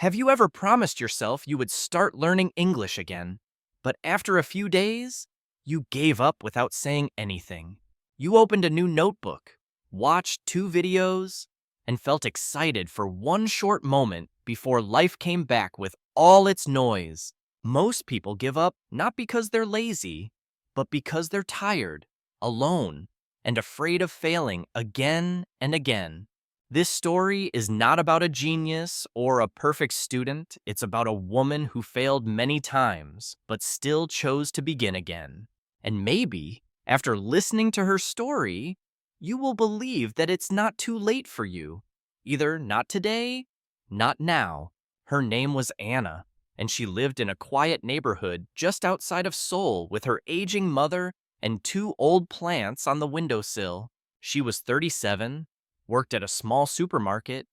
Have you ever promised yourself you would start learning English again, but after a few days, you gave up without saying anything? You opened a new notebook, watched 2 videos, and felt excited for one short moment before life came back with all its noise. Most people give up not because they're lazy, but because they're tired, alone, and afraid of failing again and again. This story is not about a genius or a perfect student. It's about a woman who failed many times, but still chose to begin again. And maybe, after listening to her story, you will believe that it's not too late for you. Either not today, not now. Her name was Anna, and she lived in a quiet neighborhood just outside of Seoul with her aging mother and 2 old plants on the windowsill. She was 37, worked at a small supermarket,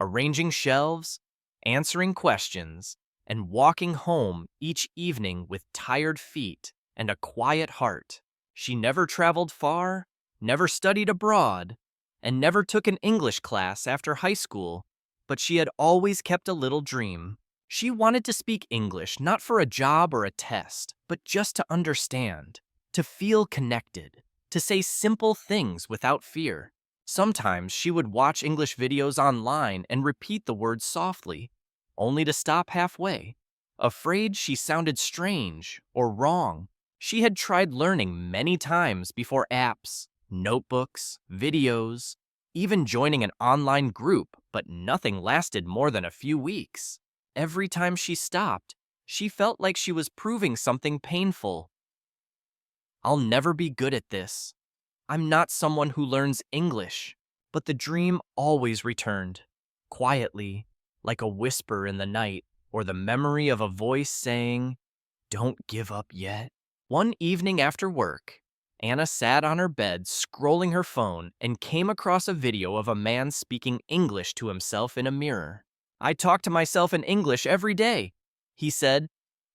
arranging shelves, answering questions, and walking home each evening with tired feet and a quiet heart. She never traveled far, never studied abroad, and never took an English class after high school, but she had always kept a little dream. She wanted to speak English not for a job or a test, but just to understand, to feel connected, to say simple things without fear. Sometimes she would watch English videos online and repeat the words softly, only to stop halfway, afraid she sounded strange or wrong. She had tried learning many times before apps, notebooks, videos, even joining an online group, but nothing lasted more than a few weeks. Every time she stopped, she felt like she was proving something painful. I'll never be good at this. I'm not someone who learns English, but the dream always returned, quietly, like a whisper in the night, or the memory of a voice saying, "Don't give up yet." One evening after work, Anna sat on her bed scrolling her phone and came across a video of a man speaking English to himself in a mirror. "I talk to myself in English every day," he said.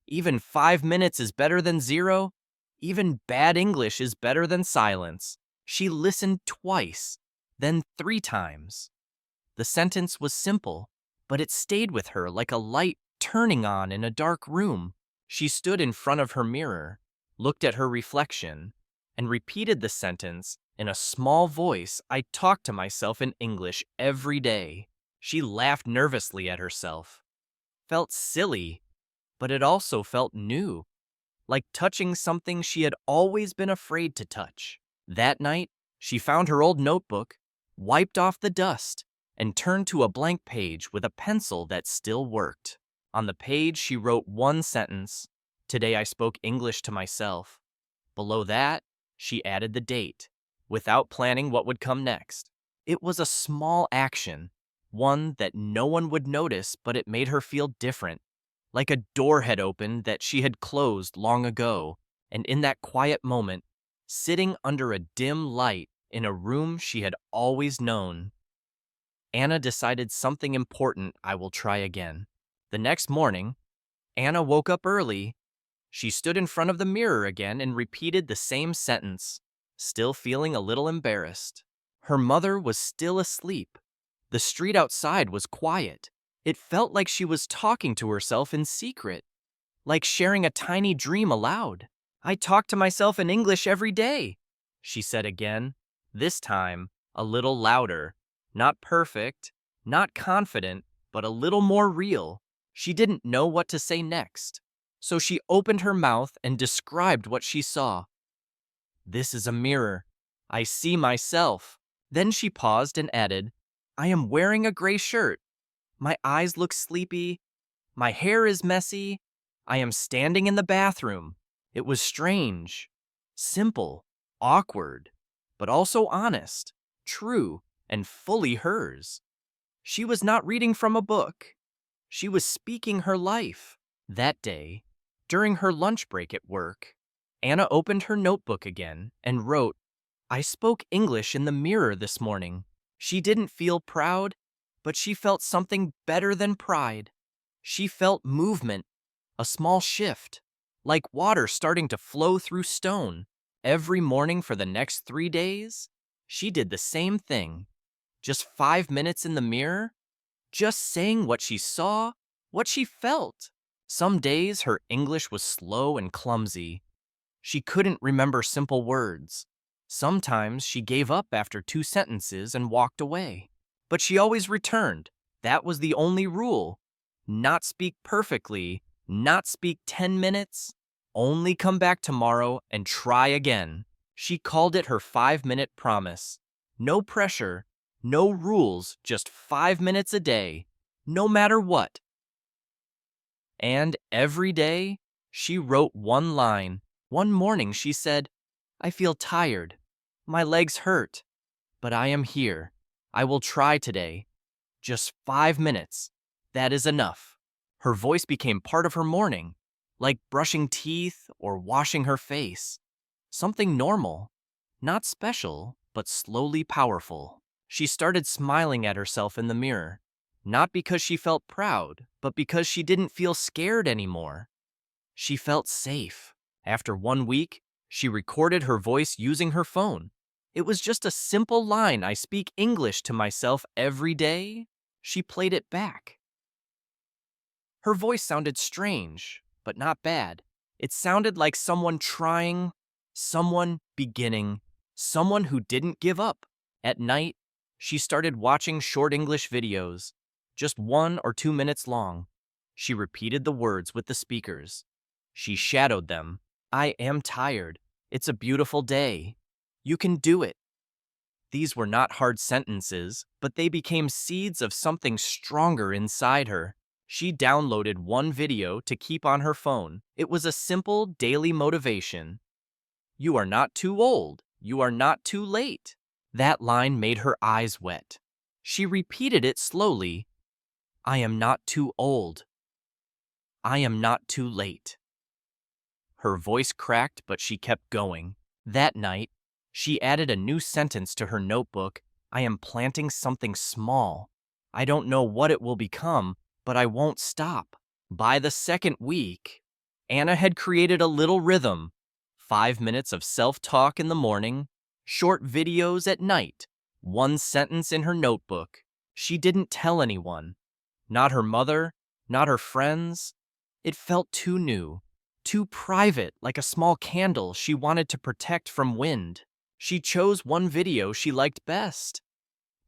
"Even 5 minutes is better than zero. Even bad English is better than silence." She listened twice, then 3 times. The sentence was simple, but it stayed with her like a light turning on in a dark room. She stood in front of her mirror, looked at her reflection, and repeated the sentence in a small voice. "I talk to myself in English every day." She laughed nervously at herself. Felt silly, but it also felt new, like touching something she had always been afraid to touch. That night, she found her old notebook, wiped off the dust, and turned to a blank page with a pencil that still worked. On the page, she wrote one sentence: "Today I spoke English to myself." Below that, she added the date, without planning what would come next. It was a small action, one that no one would notice, but it made her feel different, like a door had opened that she had closed long ago, and in that quiet moment, sitting under a dim light in a room she had always known, Anna decided something important. "I will try again." The next morning, Anna woke up early. She stood in front of the mirror again and repeated the same sentence, still feeling a little embarrassed. Her mother was still asleep. The street outside was quiet. It felt like she was talking to herself in secret, like sharing a tiny dream aloud. "I talk to myself in English every day," she said again, this time a little louder. Not perfect, not confident, but a little more real. She didn't know what to say next, so she opened her mouth and described what she saw. "This is a mirror. I see myself." Then she paused and added, "I am wearing a gray shirt. My eyes look sleepy. My hair is messy. I am standing in the bathroom." It was strange, simple, awkward, but also honest, true, and fully hers. She was not reading from a book. She was speaking her life. That day, during her lunch break at work, Anna opened her notebook again and wrote, "I spoke English in the mirror this morning." She didn't feel proud, but she felt something better than pride. She felt movement, a small shift, like water starting to flow through stone. Every morning for the next 3 days, she did the same thing. Just 5 minutes in the mirror, just saying what she saw, what she felt. Some days her English was slow and clumsy. She couldn't remember simple words. Sometimes she gave up after 2 sentences and walked away. But she always returned. That was the only rule. Not speak perfectly, not speak 10 minutes, only come back tomorrow and try again. She called it her 5-minute promise. No pressure, no rules, just 5 minutes a day, no matter what. And every day, she wrote one line. One morning she said, "I feel tired. My legs hurt. But I am here. I will try today. Just 5 minutes. That is enough." Her voice became part of her morning, like brushing teeth or washing her face. Something normal, not special, but slowly powerful. She started smiling at herself in the mirror, not because she felt proud, but because she didn't feel scared anymore. She felt safe. After 1 week, she recorded her voice using her phone. It was just a simple line: "I speak English to myself every day." She played it back. Her voice sounded strange, but not bad. It sounded like someone trying, someone beginning, someone who didn't give up. At night, she started watching short English videos, just 1 or 2 minutes long. She repeated the words with the speakers. She shadowed them. "I am tired. It's a beautiful day. You can do it." These were not hard sentences, but they became seeds of something stronger inside her. She downloaded one video to keep on her phone. It was a simple daily motivation. "You are not too old. You are not too late." That line made her eyes wet. She repeated it slowly. "I am not too old. I am not too late." Her voice cracked, but she kept going. That night, she added a new sentence to her notebook. "I am planting something small. I don't know what it will become, but I won't stop." By the second week, Anna had created a little rhythm: 5 minutes of self-talk in the morning, short videos at night, one sentence in her notebook. She didn't tell anyone. Not her mother, not her friends. It felt too new, too private, like a small candle she wanted to protect from wind. She chose one video she liked best.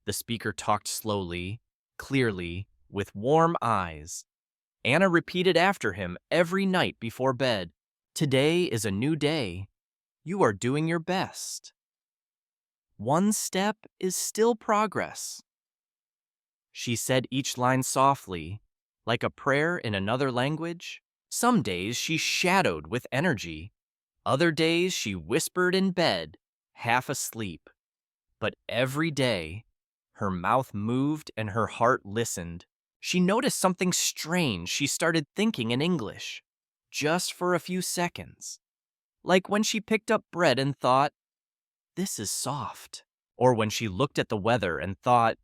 The speaker talked slowly, clearly, with warm eyes. Anna repeated after him every night before bed. "Today is a new day. You are doing your best. One step is still progress." She said each line softly, like a prayer in another language. Some days she shadowed with energy. Other days she whispered in bed, half asleep. But every day, her mouth moved and her heart listened. She noticed something strange. She started thinking in English, just for a few seconds. Like when she picked up bread and thought, "This is soft." Or when she looked at the weather and thought,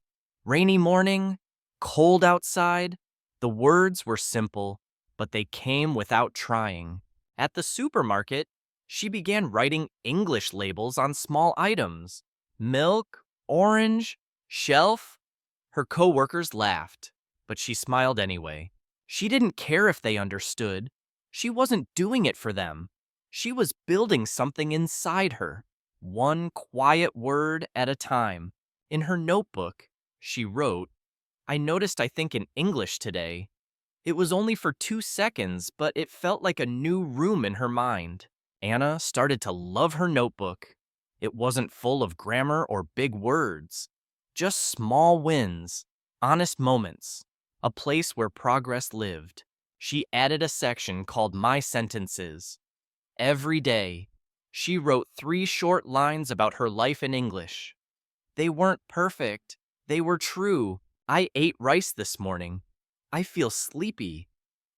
"Rainy morning, cold outside." The words were simple, but they came without trying. At the supermarket, she began writing English labels on small items: milk, orange, shelf. Her coworkers laughed, but she smiled anyway. She didn't care if they understood. She wasn't doing it for them. She was building something inside her, one quiet word at a time. In her notebook, she wrote, "I noticed I think in English today." It was only for 2 seconds, but it felt like a new room in her mind. Anna started to love her notebook. It wasn't full of grammar or big words, just small wins, honest moments, a place where progress lived. She added a section called My Sentences. Every day, she wrote 3 short lines about her life in English. They weren't perfect. They were true. "I ate rice this morning. I feel sleepy.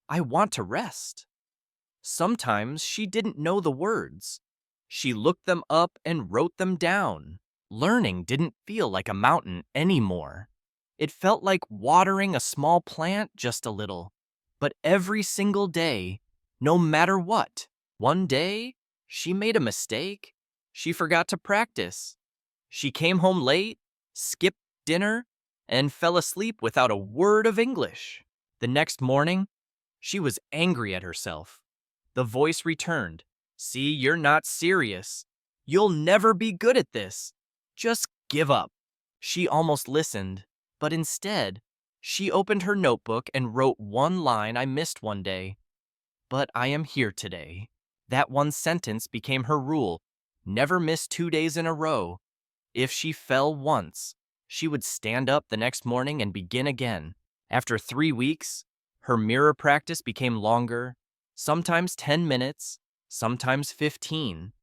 I want to rest." Sometimes she didn't know the words. She looked them up and wrote them down. Learning didn't feel like a mountain anymore. It felt like watering a small plant just a little. But every single day, no matter what. One day, she made a mistake. She forgot to practice. She came home late, skipped dinner, and fell asleep without a word of English. The next morning, she was angry at herself. The voice returned. See, you're not serious. You'll never be good at this. Just give up. She almost listened, but instead, she opened her notebook and wrote one line I missed one day. But I am here today. That one sentence became her rule. Never miss 2 days in a row. If she fell once, she would stand up the next morning and begin again. After 3 weeks, her mirror practice became longer, sometimes 10 minutes, sometimes 15.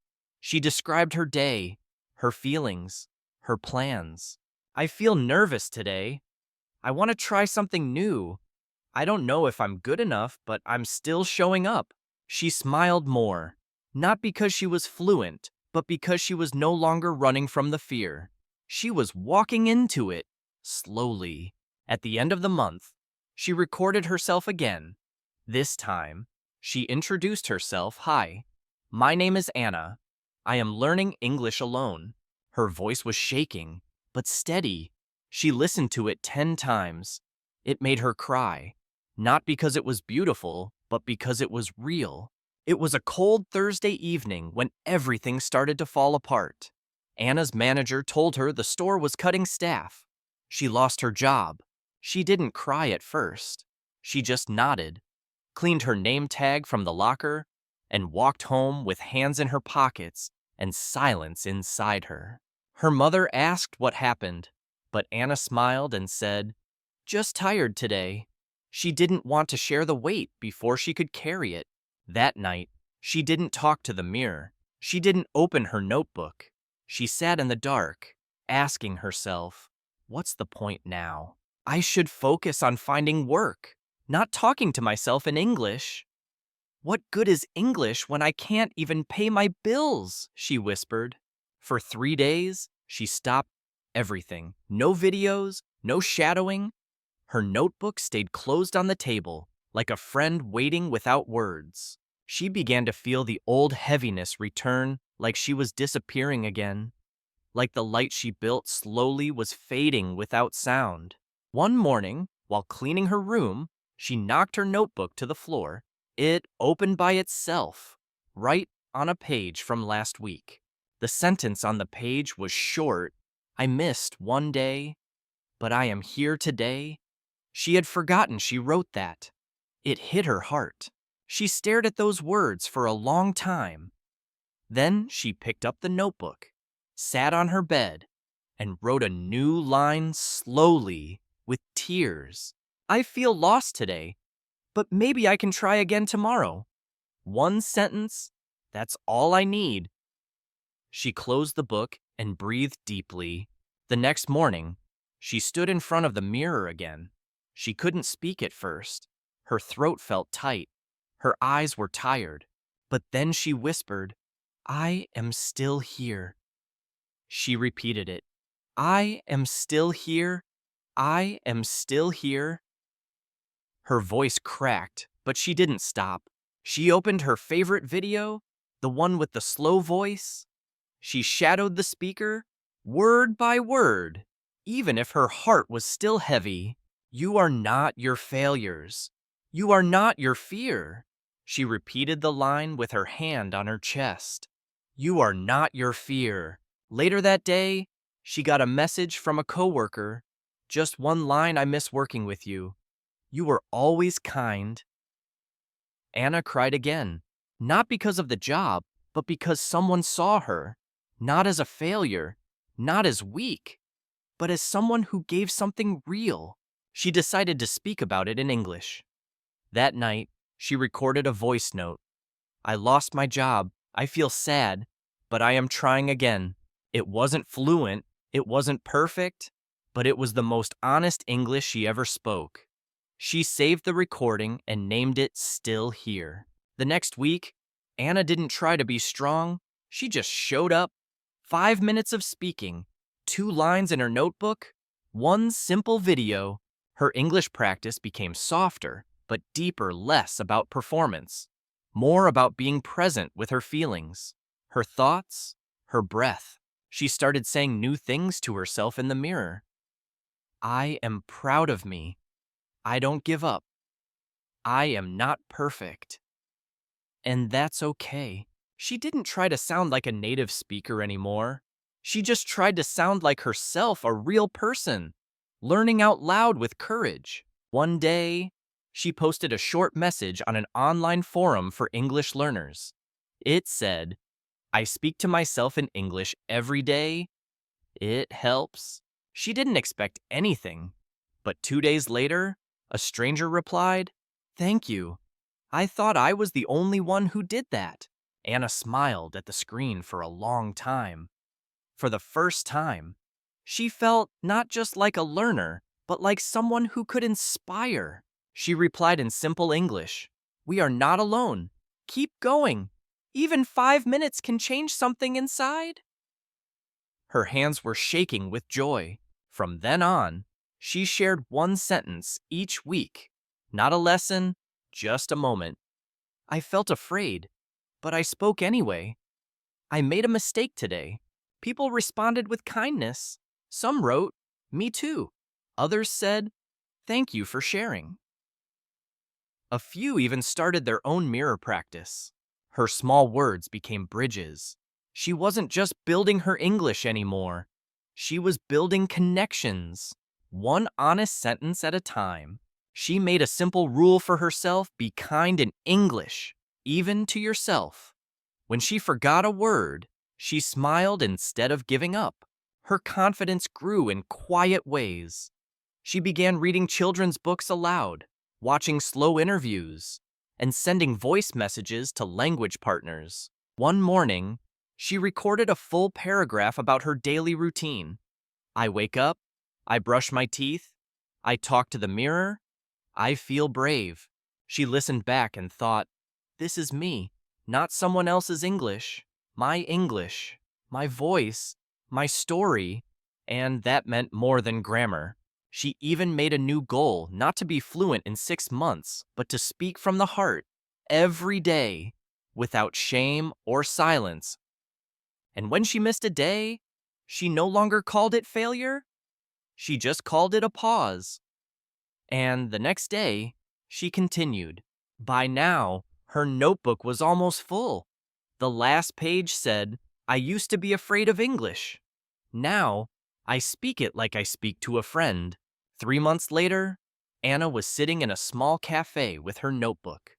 She described her day, her feelings, her plans. I feel nervous today. I want to try something new. I don't know if I'm good enough, but I'm still showing up. She smiled more, not because she was fluent, but because she was no longer running from the fear. She was walking into it, slowly. At the end of the month, she recorded herself again. This time, she introduced herself. Hi, my name is Anna. I am learning English alone. Her voice was shaking, but steady. She listened to it 10 times. It made her cry, not because it was beautiful, but because it was real. It was a cold Thursday evening when everything started to fall apart. Anna's manager told her the store was cutting staff. She lost her job. She didn't cry at first. She just nodded, cleaned her name tag from the locker, and walked home with hands in her pockets and silence inside her. Her mother asked what happened, but Anna smiled and said, "Just tired today." She didn't want to share the weight before she could carry it. That night, she didn't talk to the mirror. She didn't open her notebook. She sat in the dark, asking herself, what's the point now? I should focus on finding work, not talking to myself in English. What good is English when I can't even pay my bills? She whispered. For 3 days, she stopped everything. No videos, no shadowing. Her notebook stayed closed on the table, like a friend waiting without words. She began to feel the old heaviness return, like she was disappearing again. Like the light she built slowly was fading without sound. One morning, while cleaning her room, she knocked her notebook to the floor. It opened by itself, right on a page from last week. The sentence on the page was short. I missed 1 day, but I am here today. She had forgotten she wrote that. It hit her heart. She stared at those words for a long time. Then she picked up the notebook, sat on her bed, and wrote a new line slowly, with tears. I feel lost today, but maybe I can try again tomorrow. One sentence, that's all I need. She closed the book and breathed deeply. The next morning, she stood in front of the mirror again. She couldn't speak at first. Her throat felt tight. Her eyes were tired. But then she whispered, I am still here. She repeated it. I am still here. I am still here. Her voice cracked, but she didn't stop. She opened her favorite video, the one with the slow voice. She shadowed the speaker, word by word, even if her heart was still heavy. You are not your failures. You are not your fear. She repeated the line with her hand on her chest. You are not your fear. Later that day, she got a message from a coworker. Just one line, I miss working with you. You were always kind. Anna cried again, not because of the job, but because someone saw her, not as a failure, not as weak, but as someone who gave something real. She decided to speak about it in English. That night, she recorded a voice note. I lost my job. I feel sad, but I am trying again. It wasn't fluent, it wasn't perfect, but it was the most honest English she ever spoke. She saved the recording and named it Still Here. The next week, Anna didn't try to be strong. She just showed up. 5 minutes of speaking, 2 lines in her notebook, 1 simple video. Her English practice became softer, but deeper, less about performance, more about being present with her feelings, her thoughts, her breath. She started saying new things to herself in the mirror. I am proud of me. I don't give up. I am not perfect. And that's okay. She didn't try to sound like a native speaker anymore. She just tried to sound like herself, a real person, learning out loud with courage. One day, she posted a short message on an online forum for English learners. It said, I speak to myself in English every day. It helps. She didn't expect anything. But 2 days later, a stranger replied, Thank you. I thought I was the only one who did that. Anna smiled at the screen for a long time. For the first time, she felt not just like a learner, but like someone who could inspire. She replied in simple English, We are not alone. Keep going. Even 5 minutes can change something inside. Her hands were shaking with joy. From then on, she shared one sentence each week. Not a lesson, just a moment. I felt afraid, but I spoke anyway. I made a mistake today. People responded with kindness. Some wrote, Me too. Others said, Thank you for sharing. A few even started their own mirror practice. Her small words became bridges. She wasn't just building her English anymore. She was building connections. One honest sentence at a time. She made a simple rule for herself: be kind in English, even to yourself. When she forgot a word, she smiled instead of giving up. Her confidence grew in quiet ways. She began reading children's books aloud, watching slow interviews, and sending voice messages to language partners. One morning, she recorded a full paragraph about her daily routine. I wake up, I brush my teeth, I talk to the mirror, I feel brave. She listened back and thought, this is me, not someone else's English, my voice, my story, and that meant more than grammar. She even made a new goal, not to be fluent in 6 months, but to speak from the heart, every day, without shame or silence. And when she missed a day, she no longer called it failure, she just called it a pause. And the next day, she continued. By now, her notebook was almost full. The last page said, I used to be afraid of English. Now, I speak it like I speak to a friend. 3 months later, Anna was sitting in a small cafe with her notebook,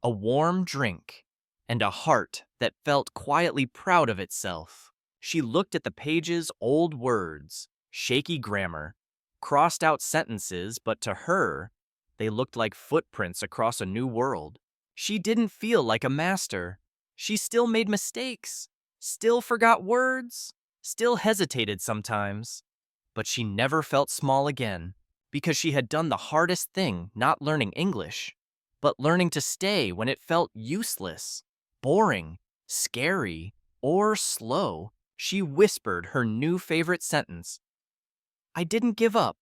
a warm drink, and a heart that felt quietly proud of itself. She looked at the page's old words, shaky grammar, crossed out sentences, but to her, they looked like footprints across a new world. She didn't feel like a master. She still made mistakes, still forgot words, still hesitated sometimes. But she never felt small again, because she had done the hardest thing, not learning English, but learning to stay when it felt useless, boring, scary, or slow. She whispered her new favorite sentence, I didn't give up.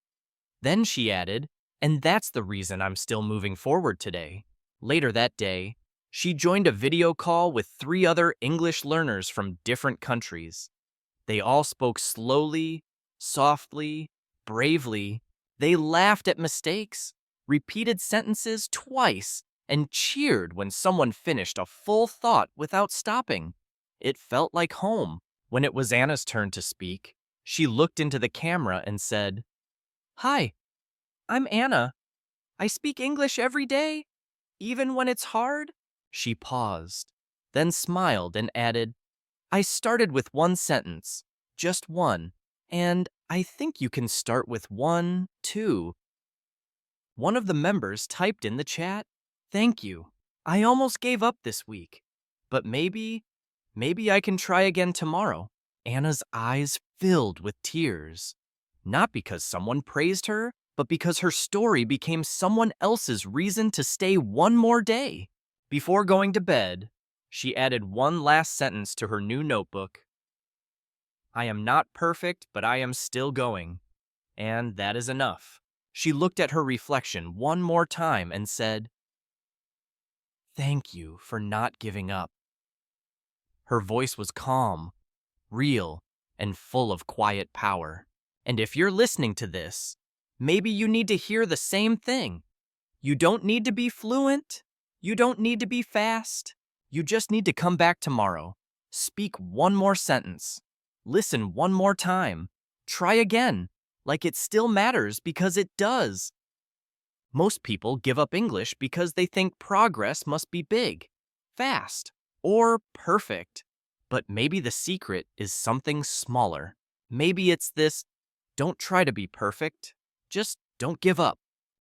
Then she added, and that's the reason I'm still moving forward today. Later that day, she joined a video call with 3 other English learners from different countries. They all spoke slowly, softly, bravely. They laughed at mistakes, repeated sentences twice, and cheered when someone finished a full thought without stopping. It felt like home. When it was Anna's turn to speak, she looked into the camera and said, Hi, I'm Anna. I speak English every day, even when it's hard. She paused, then smiled and added, I started with one sentence, just one, and I think you can start with one, too. One of the members typed in the chat, Thank you. I almost gave up this week, but maybe I can try again tomorrow. Anna's eyes filled with tears, not because someone praised her, but because her story became someone else's reason to stay one more day. Before going to bed, she added one last sentence to her new notebook. I am not perfect, but I am still going. And that is enough. She looked at her reflection one more time and said, Thank you for not giving up. Her voice was calm, real, and full of quiet power. And if you're listening to this, maybe you need to hear the same thing. You don't need to be fluent. You don't need to be fast. You just need to come back tomorrow. Speak one more sentence. Listen one more time. Try again, like it still matters because it does. Most people give up English because they think progress must be big, fast, or perfect. But maybe the secret is something smaller. Maybe it's this: don't try to be perfect, just don't give up.